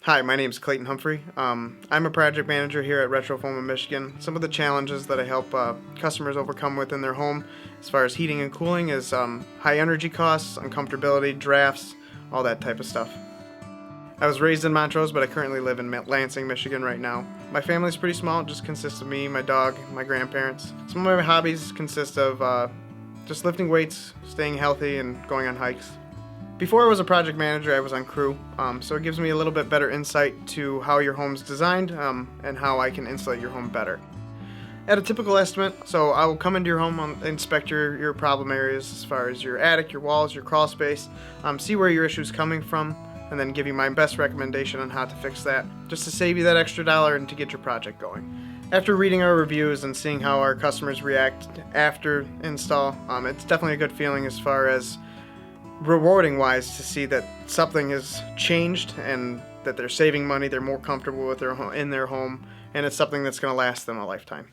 Hi, my name is Clayton Humphrey. I'm a project manager here at RetroFoam of Michigan. Some of the challenges that I help customers overcome within their home as far as heating and cooling is high energy costs, uncomfortability, drafts, all that type of stuff. I was raised in Montrose, but I currently live in Lansing, Michigan right now. My family's pretty small. It just consists of me, my dog, my grandparents. Some of my hobbies consist of just lifting weights, staying healthy, and going on hikes. Before I was a project manager, I was on crew, so it gives me a little bit better insight to how your home's designed and how I can insulate your home better. At a typical estimate, so I will come into your home, inspect your problem areas as far as your attic, your walls, your crawl space, see where your issue's coming from, and then give you my best recommendation on how to fix that, just to save you that extra dollar and to get your project going. After reading our reviews and seeing how our customers react after install, it's definitely a good feeling as far as rewarding wise to see that something has changed and that they're saving money, they're more comfortable with in their home, and it's something that's going to last them a lifetime.